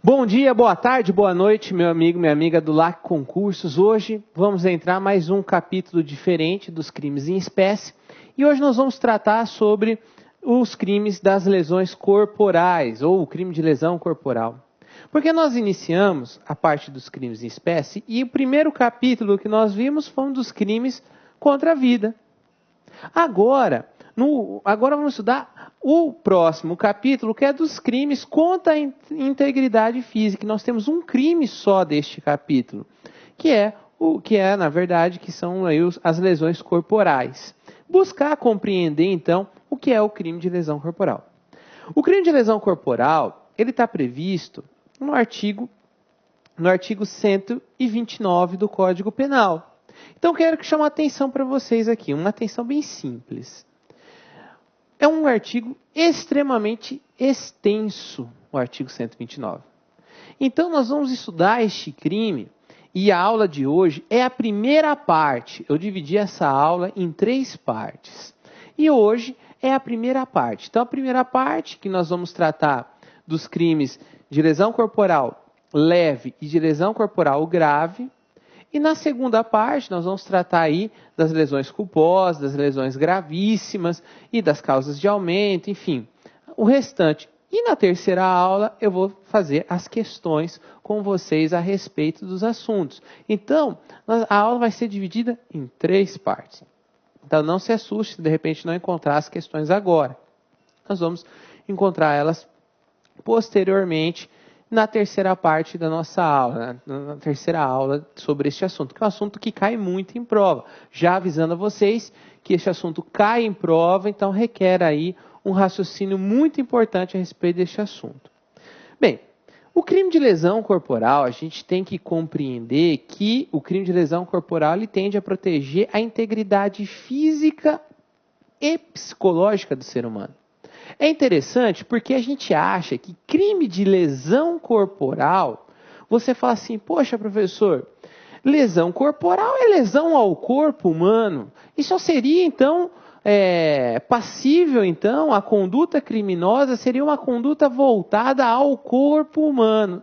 Bom dia, boa tarde, boa noite, meu amigo, minha amiga do LAC Concursos. Hoje vamos entrar mais um capítulo diferente dos crimes em espécie e hoje nós vamos tratar sobre os crimes das lesões corporais ou o crime de lesão corporal. Porque nós iniciamos a parte dos crimes em espécie e o primeiro capítulo que nós vimos foi um dos crimes contra a vida. Agora vamos estudar o próximo capítulo, que é dos crimes contra a integridade física. Nós temos um crime só deste capítulo, na verdade, que são aí as lesões corporais. Buscar compreender, então, o que é o crime de lesão corporal. O crime de lesão corporal, ele está previsto no artigo 129 do Código Penal. Então, quero que chame a atenção para vocês aqui, uma atenção bem simples. É um artigo extremamente extenso, o artigo 129. Então, nós vamos estudar este crime e a aula de hoje é a primeira parte. Eu dividi essa aula em 3 partes. E hoje é a primeira parte. Então, a primeira parte, que nós vamos tratar dos crimes de lesão corporal leve e de lesão corporal grave. E na segunda parte, nós vamos tratar aí das lesões culposas, das lesões gravíssimas e das causas de aumento, enfim, o restante. E na terceira aula, eu vou fazer as questões com vocês a respeito dos assuntos. Então, a aula vai ser dividida em 3 partes. Então, não se assuste se de repente não encontrar as questões agora. Nós vamos encontrar elas posteriormente na terceira parte da nossa aula, na terceira aula sobre este assunto, que é um assunto que cai muito em prova. Já avisando a vocês que este assunto cai em prova, então requer aí um raciocínio muito importante a respeito deste assunto. Bem, o crime de lesão corporal, a gente tem que compreender que o crime de lesão corporal ele tende a proteger a integridade física e psicológica do ser humano. É interessante porque a gente acha que crime de lesão corporal, você fala assim, poxa professor, lesão corporal é lesão ao corpo humano. Isso só seria então passível então, a conduta criminosa seria uma conduta voltada ao corpo humano.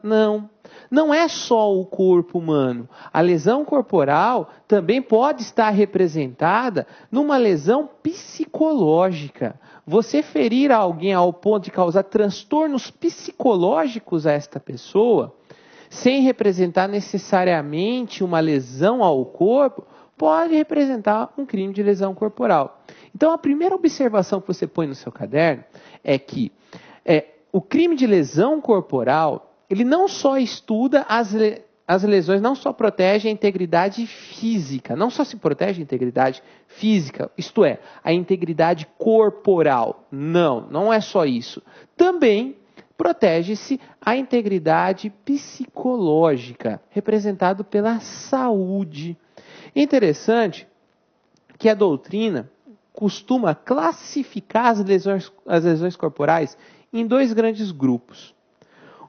Não é só o corpo humano. A lesão corporal também pode estar representada numa lesão psicológica. Você ferir alguém ao ponto de causar transtornos psicológicos a esta pessoa, sem representar necessariamente uma lesão ao corpo, pode representar um crime de lesão corporal. Então, a primeira observação que você põe no seu caderno é que o crime de lesão corporal, ele não só estuda as lesões, não só protege a integridade física, não só se protege a integridade física, isto é, a integridade corporal. Não é só isso. Também protege-se a integridade psicológica, representado pela saúde. Interessante que a doutrina costuma classificar as lesões corporais em 2 grandes grupos.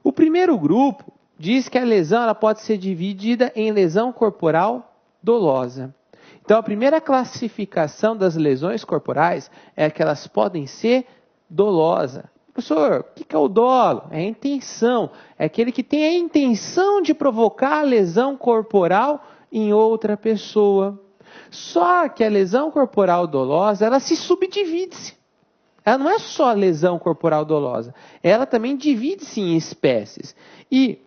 O primeiro grupo diz que a lesão ela pode ser dividida em lesão corporal dolosa. Então, a primeira classificação das lesões corporais é que elas podem ser dolosas. Professor, o que é o dolo? É a intenção. É aquele que tem a intenção de provocar a lesão corporal em outra pessoa. Só que a lesão corporal dolosa, ela se subdivide-se. Ela não é só lesão corporal dolosa. Ela também divide-se em espécies. E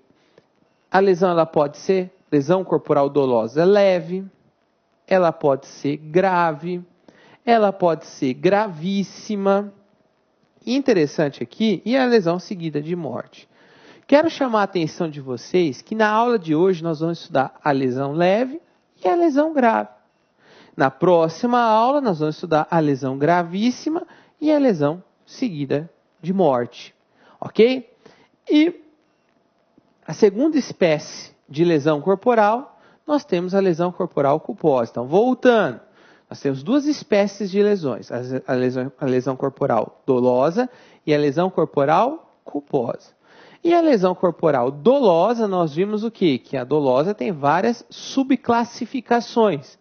a lesão ela pode ser lesão corporal dolosa leve, ela pode ser grave, ela pode ser gravíssima. Interessante aqui, e a lesão seguida de morte. Quero chamar a atenção de vocês que na aula de hoje nós vamos estudar a lesão leve e a lesão grave. Na próxima aula nós vamos estudar a lesão gravíssima e a lesão seguida de morte. Ok? E a segunda espécie de lesão corporal, nós temos a lesão corporal culposa. Então, voltando, nós temos 2 espécies de lesões, a lesão corporal dolosa e a lesão corporal culposa. E a lesão corporal dolosa, nós vimos o quê? Que a dolosa tem várias subclassificações.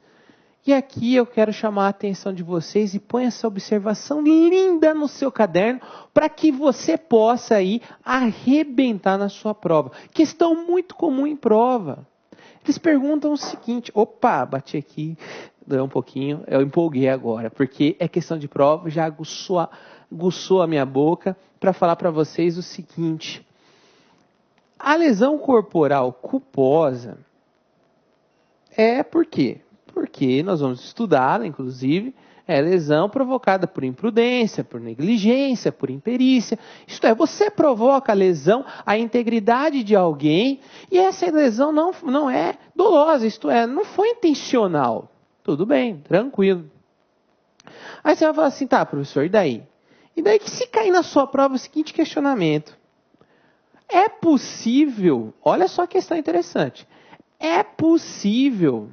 E aqui eu quero chamar a atenção de vocês e põe essa observação linda no seu caderno para que você possa aí arrebentar na sua prova. Questão muito comum em prova. Eles perguntam o seguinte, opa, bati aqui, doeu um pouquinho, eu empolguei agora, porque é questão de prova, já aguçou a minha boca para falar para vocês o seguinte. A lesão corporal culposa é por quê? Porque nós vamos estudá-la, inclusive, é lesão provocada por imprudência, por negligência, por imperícia. Isto é, você provoca a lesão à integridade de alguém e essa lesão não é dolosa, isto é, não foi intencional. Tudo bem, tranquilo. Aí você vai falar assim, tá, professor, e daí? E daí que se cair na sua prova o seguinte questionamento. É possível, olha só a questão interessante, é possível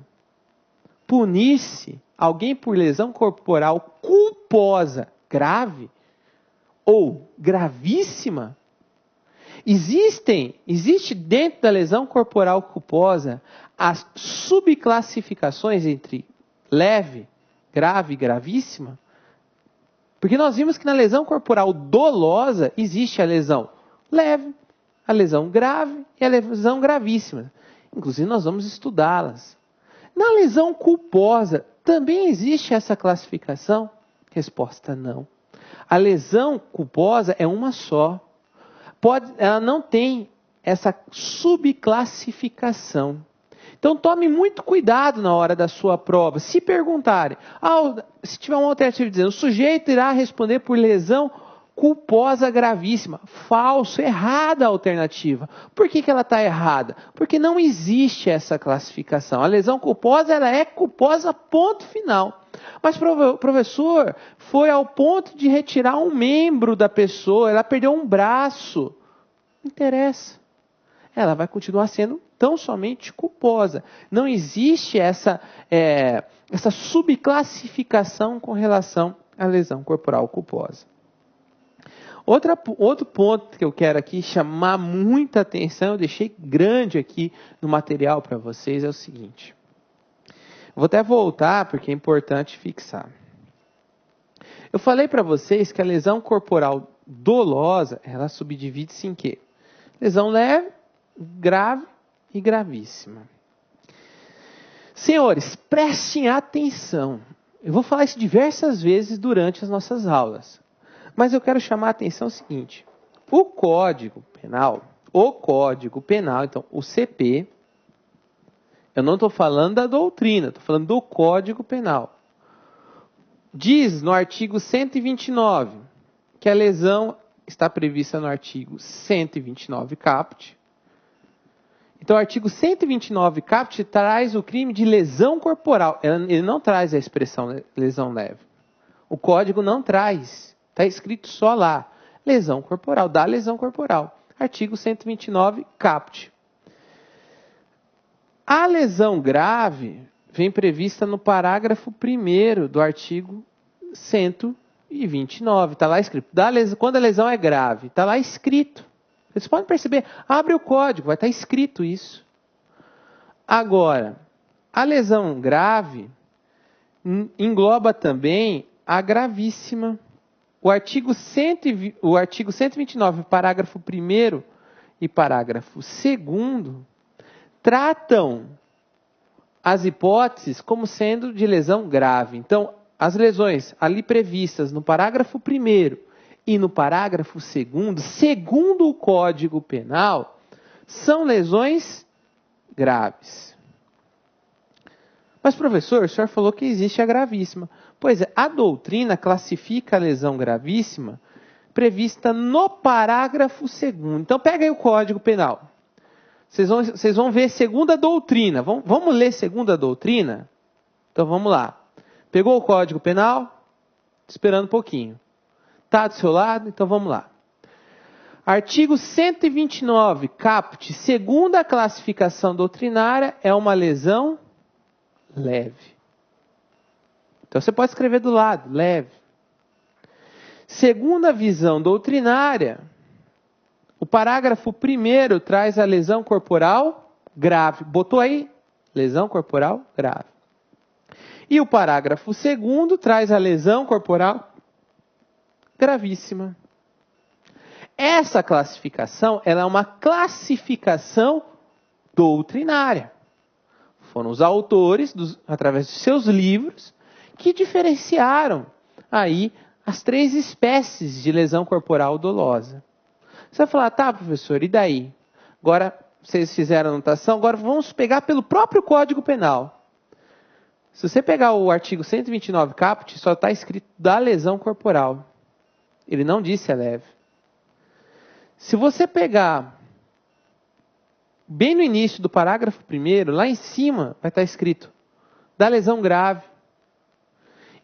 punir-se alguém por lesão corporal culposa, grave ou gravíssima? Existe dentro da lesão corporal culposa as subclassificações entre leve, grave e gravíssima? Porque nós vimos que na lesão corporal dolosa existe a lesão leve, a lesão grave e a lesão gravíssima. Inclusive nós vamos estudá-las. Na lesão culposa, também existe essa classificação? Resposta não. A lesão culposa é uma só. Ela não tem essa subclassificação. Então tome muito cuidado na hora da sua prova. Se perguntarem, se tiver uma alternativa dizendo, o sujeito irá responder por lesão culposa gravíssima. Falso, errada a alternativa. Por que ela está errada? Porque não existe essa classificação. A lesão culposa, ela é culposa, ponto final. Mas, professor, foi ao ponto de retirar um membro da pessoa, ela perdeu um braço. Não interessa. Ela vai continuar sendo tão somente culposa. Não existe essa subclassificação com relação à lesão corporal culposa. Outro ponto que eu quero aqui chamar muita atenção, eu deixei grande aqui no material para vocês, é o seguinte. Vou até voltar, porque é importante fixar. Eu falei para vocês que a lesão corporal dolosa, ela subdivide-se em quê? Lesão leve, grave e gravíssima. Senhores, prestem atenção. Eu vou falar isso diversas vezes durante as nossas aulas. Mas eu quero chamar a atenção o seguinte. O Código Penal, então o CP, eu não estou falando da doutrina, estou falando do Código Penal. Diz no artigo 129 que a lesão está prevista no artigo 129 caput. Então o artigo 129 caput traz o crime de lesão corporal. Ele não traz a expressão lesão leve. O Código não traz. Está escrito só lá, lesão corporal, da lesão corporal. Artigo 129, caput. A lesão grave vem prevista no parágrafo 1º do artigo 129. Está lá escrito. Quando a lesão é grave, está lá escrito. Vocês podem perceber, abre o código, vai estar escrito isso. Agora, a lesão grave engloba também a gravíssima. O artigo 129, parágrafo 1º e parágrafo 2º, tratam as hipóteses como sendo de lesão grave. Então, as lesões ali previstas no parágrafo 1º e no parágrafo 2º, segundo o Código Penal, são lesões graves. Mas, professor, o senhor falou que existe a gravíssima. Pois é, a doutrina classifica a lesão gravíssima prevista no parágrafo 2º. Então, pega aí o Código Penal. Vocês vão ver segunda doutrina. Vamos ler segunda doutrina? Então, vamos lá. Pegou o Código Penal? Esperando um pouquinho. Está do seu lado? Então, vamos lá. Artigo 129, caput, segunda classificação doutrinária, é uma lesão leve. Então você pode escrever do lado, leve. Segunda visão doutrinária, o parágrafo 1º traz a lesão corporal grave. Botou aí? Lesão corporal grave. E o parágrafo 2º traz a lesão corporal gravíssima. Essa classificação, ela é uma classificação doutrinária. Foram os autores, através de seus livros, que diferenciaram aí as 3 espécies de lesão corporal dolosa. Você vai falar, tá, professor, e daí? Agora, vocês fizeram a anotação, agora vamos pegar pelo próprio Código Penal. Se você pegar o artigo 129 caput, só está escrito da lesão corporal. Ele não diz se é leve. Se você pegar bem no início do parágrafo 1º, lá em cima vai estar escrito da lesão grave.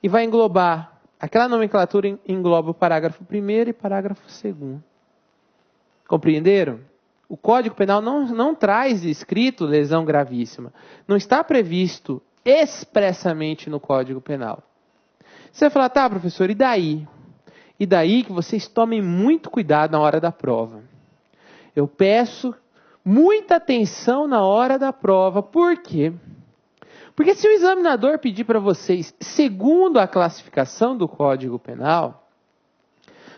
E vai englobar, aquela nomenclatura engloba o parágrafo 1º e parágrafo 2º. Compreenderam? O Código Penal não traz escrito lesão gravíssima. Não está previsto expressamente no Código Penal. Você vai falar, tá, professor, e daí? E daí que vocês tomem muito cuidado na hora da prova. Eu peço muita atenção na hora da prova. Por quê? Porque se o examinador pedir para vocês, segundo a classificação do Código Penal,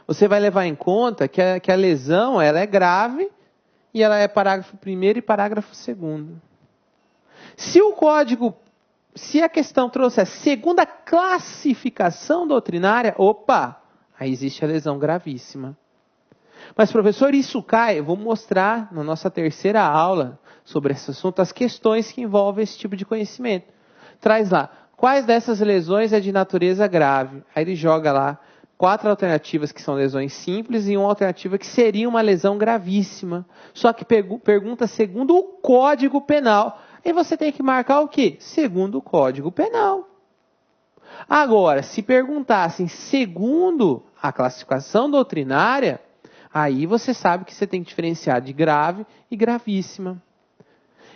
você vai levar em conta que a lesão ela é grave e ela é parágrafo 1º e parágrafo 2º. Se a questão trouxe a segunda classificação doutrinária, opa, aí existe a lesão gravíssima. Mas, professor, isso cai? Eu vou mostrar na nossa 3ª aula sobre esse assunto as questões que envolvem esse tipo de conhecimento. Traz lá, quais dessas lesões é de natureza grave? Aí ele joga lá 4 alternativas que são lesões simples e uma alternativa que seria uma lesão gravíssima. Só que pergunta segundo o Código Penal. E você tem que marcar o quê? Segundo o Código Penal. Agora, se perguntassem segundo a classificação doutrinária, aí você sabe que você tem que diferenciar de grave e gravíssima.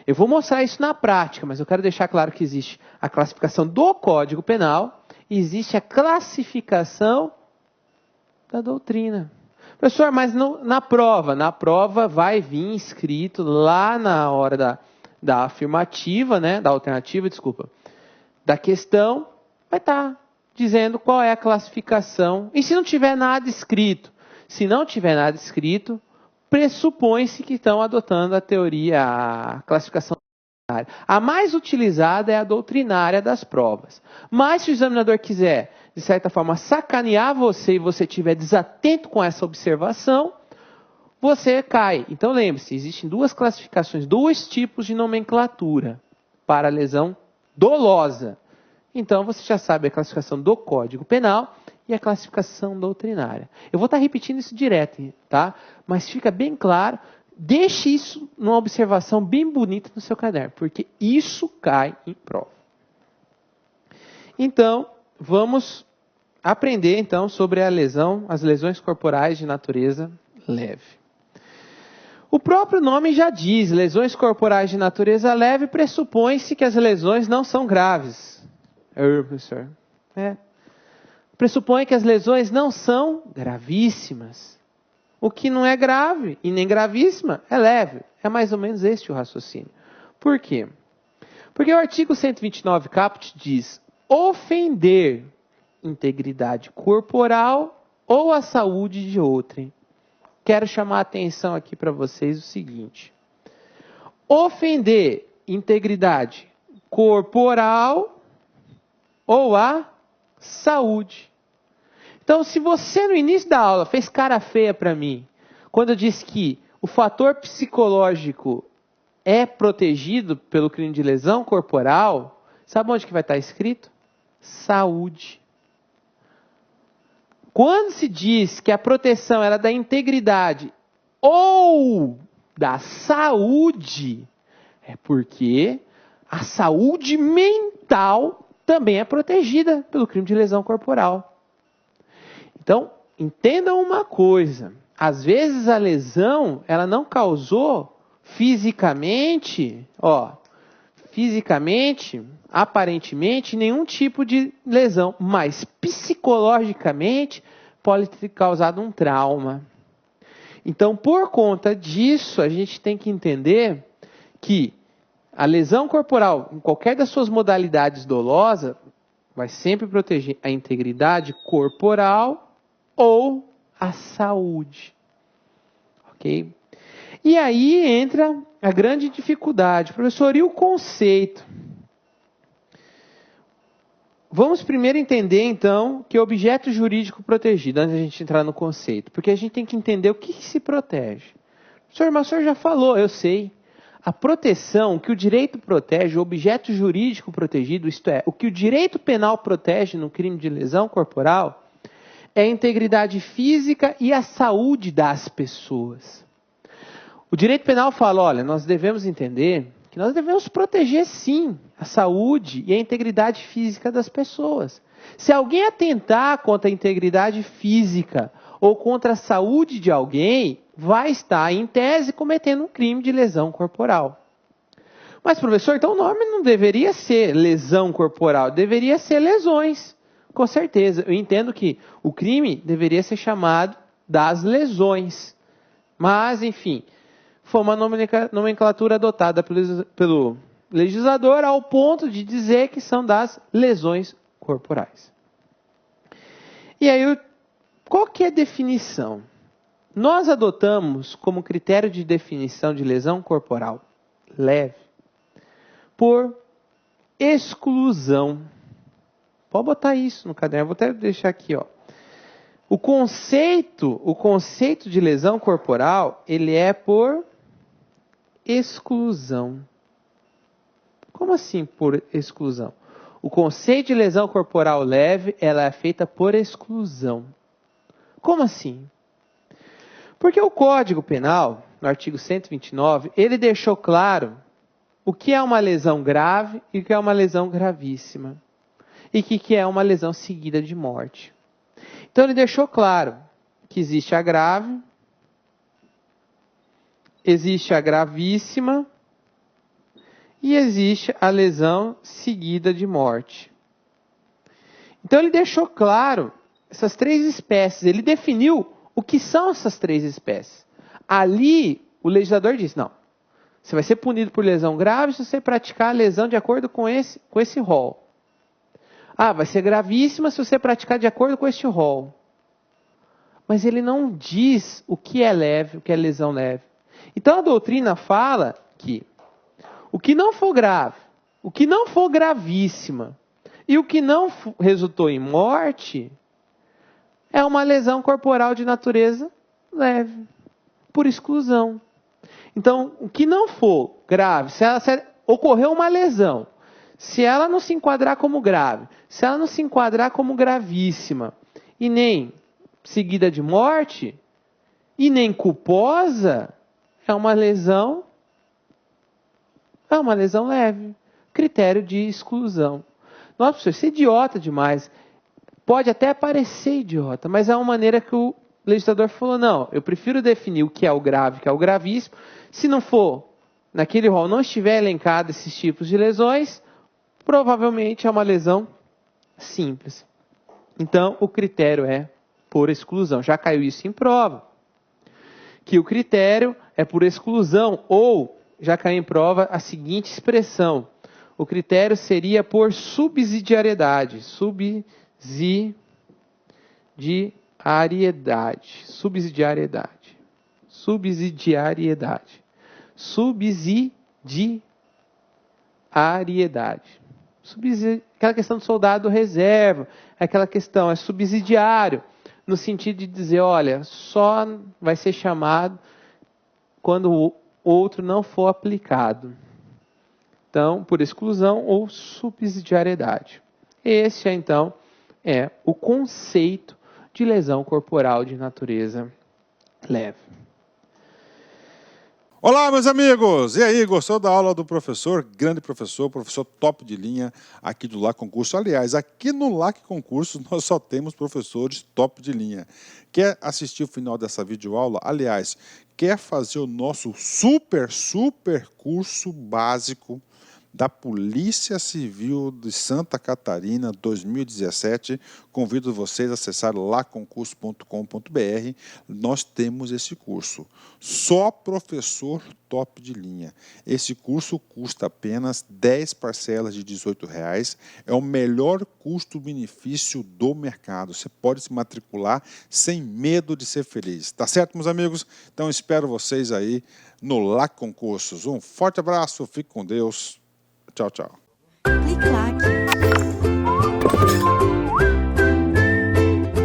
Eu vou mostrar isso na prática, mas eu quero deixar claro que existe a classificação do Código Penal e existe a classificação da doutrina. Professor, mas na prova vai vir escrito lá na hora da afirmativa, né, da alternativa, desculpa, da questão, vai estar dizendo qual é a classificação. E se não tiver nada escrito? Se não tiver nada escrito, pressupõe-se que estão adotando a teoria, a classificação doutrinária. A mais utilizada é a doutrinária das provas. Mas se o examinador quiser, de certa forma, sacanear você e você estiver desatento com essa observação, você cai. Então lembre-se, existem 2 classificações, 2 tipos de nomenclatura para a lesão dolosa. Então você já sabe a classificação do Código Penal e a classificação doutrinária. Eu vou estar repetindo isso direto, tá? Mas fica bem claro, deixe isso numa observação bem bonita no seu caderno, porque isso cai em prova. Então, vamos aprender então sobre as lesões corporais de natureza leve. O próprio nome já diz, lesões corporais de natureza leve, pressupõe-se que as lesões não são graves. Professor, pressupõe que as lesões não são gravíssimas. O que não é grave e nem gravíssima é leve. É mais ou menos este o raciocínio. Por quê? Porque o artigo 129 caput diz ofender integridade corporal ou a saúde de outrem. Quero chamar a atenção aqui para vocês o seguinte. Ofender integridade corporal ou a saúde. Então, se você no início da aula fez cara feia para mim, quando eu disse que o fator psicológico é protegido pelo crime de lesão corporal, sabe onde que vai estar escrito? Saúde. Quando se diz que a proteção era da integridade ou da saúde, é porque a saúde mental também é protegida pelo crime de lesão corporal. Então, entendam uma coisa. Às vezes a lesão, ela não causou fisicamente, aparentemente, nenhum tipo de lesão, mas psicologicamente pode ter causado um trauma. Então, por conta disso, a gente tem que entender que a lesão corporal, em qualquer das suas modalidades dolosas, vai sempre proteger a integridade corporal ou a saúde. Ok? E aí entra a grande dificuldade. Professor, e o conceito? Vamos primeiro entender, então, que é objeto jurídico protegido, antes de a gente entrar no conceito. Porque a gente tem que entender o que se protege. O senhor já falou, eu sei. A proteção, que o direito protege, o objeto jurídico protegido, isto é, o que o direito penal protege no crime de lesão corporal, é a integridade física e a saúde das pessoas. O direito penal fala, olha, nós devemos entender que nós devemos proteger, sim, a saúde e a integridade física das pessoas. Se alguém atentar contra a integridade física ou contra a saúde de alguém, vai estar, em tese, cometendo um crime de lesão corporal. Mas, professor, então o nome não deveria ser lesão corporal, deveria ser lesões. Com certeza, eu entendo que o crime deveria ser chamado das lesões. Mas, enfim, foi uma nomenclatura adotada pelo legislador ao ponto de dizer que são das lesões corporais. E aí, qual que é a definição? Nós adotamos como critério de definição de lesão corporal leve por exclusão. Pode botar isso no caderno, eu vou até deixar aqui, ó. O conceito de lesão corporal, ele é por exclusão. Como assim por exclusão? O conceito de lesão corporal leve, ela é feita por exclusão. Como assim? Porque o Código Penal, no artigo 129, ele deixou claro o que é uma lesão grave e o que é uma lesão gravíssima. E o que é uma lesão seguida de morte. Então ele deixou claro que existe a grave, existe a gravíssima e existe a lesão seguida de morte. Então ele deixou claro essas três espécies, ele definiu o que são essas três espécies. Ali o legislador disse, não, você vai ser punido por lesão grave se você praticar a lesão de acordo com esse rol. Ah, vai ser gravíssima se você praticar de acordo com este rol. Mas ele não diz o que é leve, o que é lesão leve. Então a doutrina fala que o que não for grave, o que não for gravíssima e o que não resultou em morte é uma lesão corporal de natureza leve, por exclusão. Então, o que não for grave, se ocorreu uma lesão, se ela não se enquadrar como grave, se ela não se enquadrar como gravíssima, e nem seguida de morte, e nem culposa, é uma lesão leve. Critério de exclusão. Nossa, professor, isso é idiota demais. Pode até parecer idiota, mas é uma maneira que o legislador falou, não, eu prefiro definir o que é o grave, o que é o gravíssimo. Se não for, naquele rol não estiver elencado esses tipos de lesões, provavelmente é uma lesão simples. Então, o critério é por exclusão. Já caiu isso em prova. Que o critério é por exclusão, ou já caiu em prova a seguinte expressão. O critério seria por subsidiariedade. Subsidiariedade. Aquela questão do soldado reserva, aquela questão é subsidiário, no sentido de dizer, olha, só vai ser chamado quando o outro não for aplicado. Então, por exclusão ou subsidiariedade. Esse, então, é o conceito de lesão corporal de natureza leve. Olá, meus amigos! E aí, gostou da aula do professor? Grande professor top de linha aqui do LAC Concurso. Aliás, aqui no LAC Concurso nós só temos professores top de linha. Quer assistir o final dessa videoaula? Aliás, quer fazer o nosso super curso básico da Polícia Civil de Santa Catarina 2017. Convido vocês a acessar laconcurso.com.br. Nós temos esse curso. Só professor top de linha. Esse curso custa apenas 10 parcelas de R$18. É o melhor custo-benefício do mercado. Você pode se matricular sem medo de ser feliz. Tá certo, meus amigos? Então espero vocês aí no LAC Concursos. Um forte abraço, fique com Deus. Tchau, tchau. Clique lá.